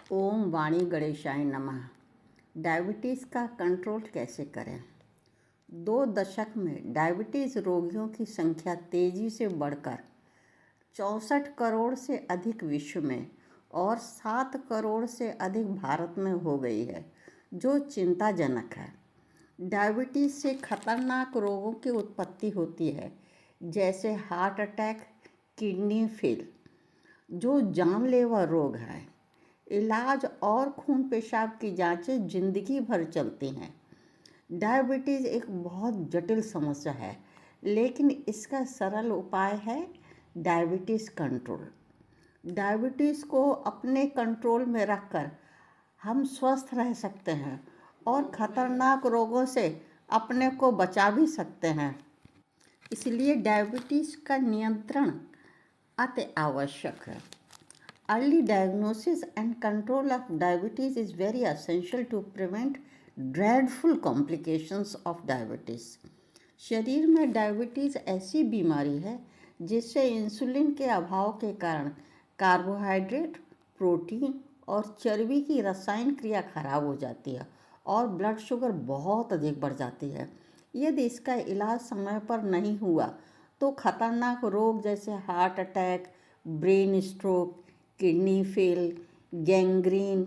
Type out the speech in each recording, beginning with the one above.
ओम वाणी गणेशाय नमः। डायबिटीज़ का कंट्रोल कैसे करें? 2 दशक में डायबिटीज़ रोगियों की संख्या तेज़ी से बढ़कर 64 करोड़ से अधिक विश्व में और 7 करोड़ से अधिक भारत में हो गई है, जो चिंताजनक है। डायबिटीज़ से खतरनाक रोगों की उत्पत्ति होती है, जैसे हार्ट अटैक, किडनी फेल, जो जानलेवा रोग है। इलाज और खून पेशाब की जांचें जिंदगी भर चलती हैं। डायबिटीज़ एक बहुत जटिल समस्या है, लेकिन इसका सरल उपाय है डायबिटीज़ कंट्रोल। डायबिटीज़ को अपने कंट्रोल में रखकर हम स्वस्थ रह सकते हैं और खतरनाक रोगों से अपने को बचा भी सकते हैं। इसलिए डायबिटीज़ का नियंत्रण अति आवश्यक है। Early diagnosis and control of diabetes is very essential to prevent dreadful complications of diabetes. शरीर में डायबिटीज़ ऐसी बीमारी है जिससे इंसुलिन के अभाव के कारण कार्बोहाइड्रेट, प्रोटीन और चर्बी की रसायन क्रिया खराब हो जाती है और ब्लड शुगर बहुत अधिक बढ़ जाती है। यदि इसका इलाज समय पर नहीं हुआ तो खतरनाक रोग जैसे heart attack, brain stroke, kidney fail, gangrene,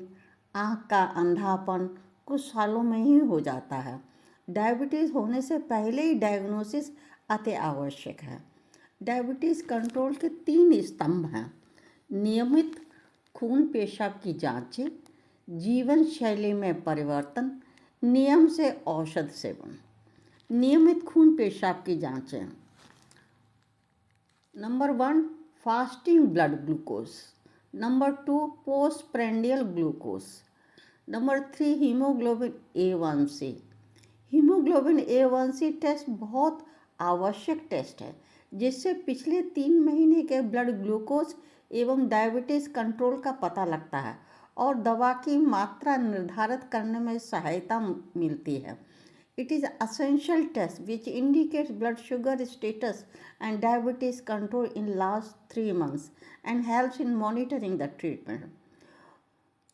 आँख का अंधापन कुछ सालों में ही हो जाता है। डायबिटीज़ होने से पहले ही डायग्नोसिस अति आवश्यक है। डायबिटीज़ कंट्रोल के 3 स्तंभ हैं: नियमित खून पेशाब की जांचें, जीवन शैली में परिवर्तन, नियम से औषध सेवन। नियमित खून पेशाब की जांचें। Number 1, fasting blood glucose. Number 2, postprandial glucose. Number 3, haemoglobin A1C। Haemoglobin A1C test बहुत आवश्यक टेस्ट है, जिससे पिछले 3 महीने के ब्लड ग्लूकोज एवं डायबिटीज़ कंट्रोल का पता लगता है और दवा की मात्रा निर्धारित करने में सहायता मिलती है। It is an essential test which indicates blood sugar status and diabetes control in last 3 months and helps in monitoring the treatment.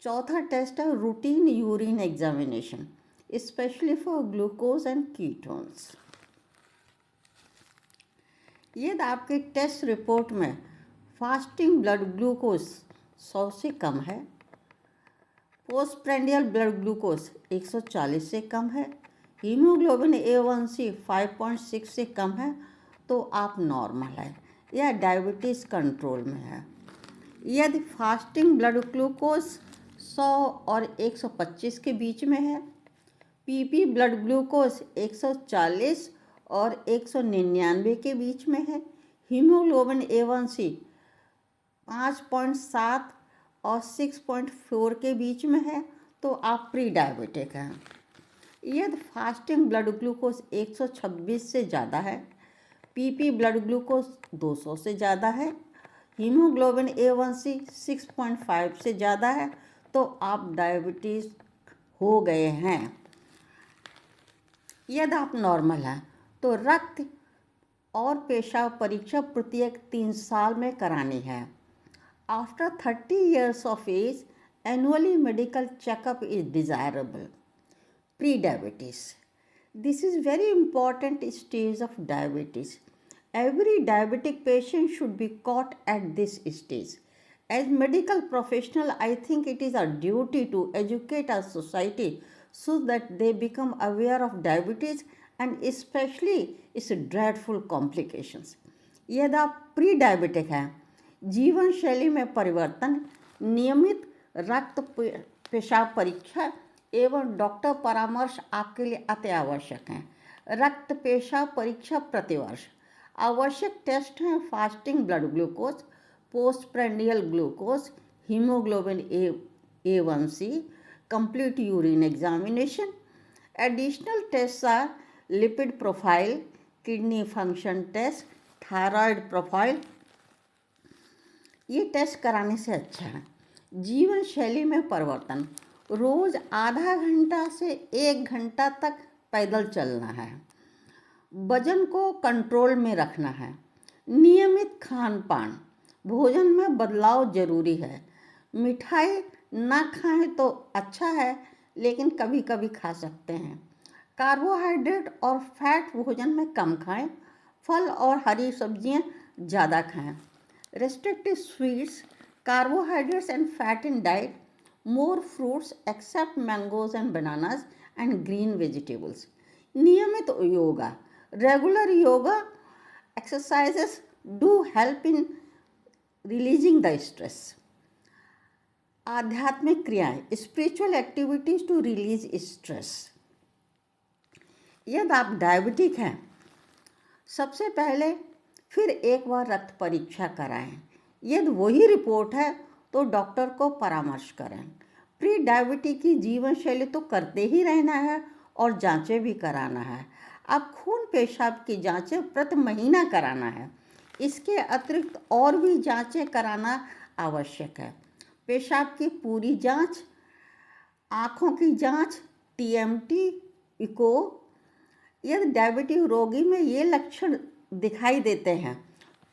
चौथा टेस्ट है routine urine examination, specially for glucose and ketones. यदि आपके test report में fasting blood glucose 100 से कम है, पोस्टप्रेंडियल blood glucose 140 से कम है, haemoglobin A1C 5.6 से कम है, तो आप नॉर्मल है या डायबिटीज़ कंट्रोल में है। यदि फास्टिंग ब्लड ग्लूकोज 100 और 125 के बीच में है, पीपी ब्लड ग्लूकोज 140 और 199 के बीच में है, हीमोग्लोबिन A1C 5.7 और 6.4 के बीच में है, तो आप प्री डायबिटिक हैं। यदि फास्टिंग ब्लड ग्लूकोज 126 से ज़्यादा है, पीपी ब्लड ग्लूकोज 200 से ज़्यादा है, हीमोग्लोबिन A1C 6.5 से ज़्यादा है, तो आप डायबिटीज़ हो गए हैं। यदि आप नॉर्मल हैं तो रक्त और पेशाब परीक्षा प्रत्येक 3 साल में करानी है। After 30 years of age, annually medical checkup is desirable. Pre-diabetes. This is very important stage of diabetes. Every diabetic patient should be caught at this stage. As medical professional, I think it is our duty to educate our society so that they become aware of diabetes and especially its dreadful complications. यदि आप pre diabetic हैं, जीवन शैली में परिवर्तन, नियमित रक्त पेशाब परीक्षा एवं डॉक्टर परामर्श आपके लिए अति आवश्यक हैं। रक्त पेशाब परीक्षा प्रतिवर्ष। आवश्यक टेस्ट हैं fasting blood glucose, postprandial glucose, haemoglobin A1C, complete urine examination. Additional tests are lipid profile, kidney function test, thyroid profile. ये टेस्ट कराने से अच्छा है। जीवन शैली में परिवर्तन, रोज़ आधा घंटा से 1 घंटा तक पैदल चलना है, वजन को कंट्रोल में रखना है, नियमित खान पान, भोजन में बदलाव जरूरी है, मिठाई ना खाएं तो अच्छा है, लेकिन कभी कभी खा सकते हैं। कार्बोहाइड्रेट और फैट भोजन में कम खाएं। फल और हरी सब्जियां ज़्यादा खाएं। Restrictive sweets, carbohydrates and fat in diet, more fruits except mangoes and bananas and green vegetables. नियमित yoga, regular yoga exercises do help in releasing the stress. आध्यात्मिक क्रियाएं, spiritual activities to release stress. यदि आप डायबिटिक हैं, सबसे पहले फिर एक बार रक्त परीक्षा कराएं। यदि वही रिपोर्ट है तो डॉक्टर को परामर्श करें। प्री डायबिटिक की जीवन शैली तो करते ही रहना है और जांचें भी कराना है। अब खून पेशाब की जांचें प्रति महीना कराना है। इसके अतिरिक्त और भी जांचें कराना आवश्यक है। पेशाब की पूरी जांच, आँखों की जांच, TMT, इको। यदि डायबिटिक रोगी में ये लक्षण दिखाई देते हैं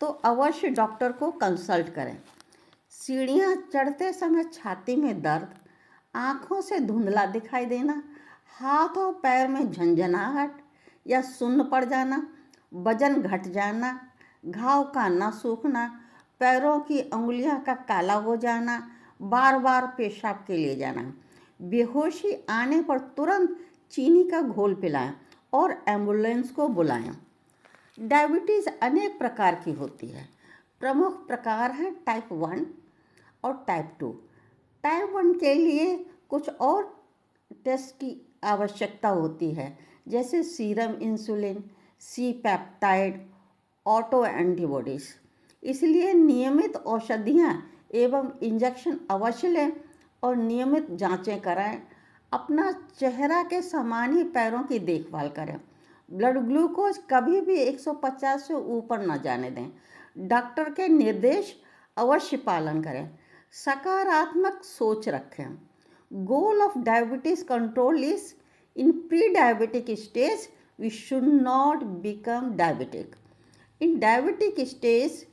तो अवश्य डॉक्टर को कंसल्ट करें। सीढ़ियाँ चढ़ते समय छाती में दर्द, आँखों से धुंधला दिखाई देना, हाथ और पैर में झंझनाहट या सुन्न पड़ जाना, वजन घट जाना, घाव का न सूखना, पैरों की अंगुलियां का काला हो जाना, बार बार पेशाब के लिए जाना। बेहोशी आने पर तुरंत चीनी का घोल पिलाएं और एम्बुलेंस को बुलाएं। डायबिटीज़ अनेक प्रकार की होती है। प्रमुख प्रकार हैं टाइप 1 और टाइप 2। टाइप 1 के लिए कुछ और टेस्ट की आवश्यकता होती है, जैसे serum insulin, C peptide, auto antibodies. इसलिए नियमित औषधियाँ एवं इंजेक्शन अवश्य लें और नियमित जांचें कराएं। अपना चेहरा के समान ही पैरों की देखभाल करें। ब्लड ग्लूकोज कभी भी 150 से ऊपर न जाने दें। डॉक्टर के निर्देश अवश्य पालन करें। सकारात्मक सोच रखें। Goal of diabetes control is in pre diabetic stage we should not become diabetic. In diabetic stage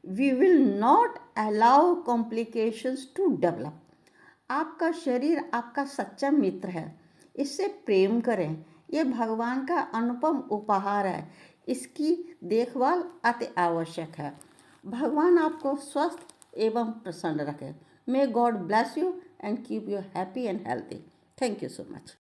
we will not allow complications to develop. आपका शरीर आपका सच्चा मित्र है, इससे प्रेम करें। ये भगवान का अनुपम उपहार है, इसकी देखभाल अति आवश्यक है। भगवान आपको स्वस्थ एवं प्रसन्न रखे। May God bless you and keep you happy and healthy. Thank you so much.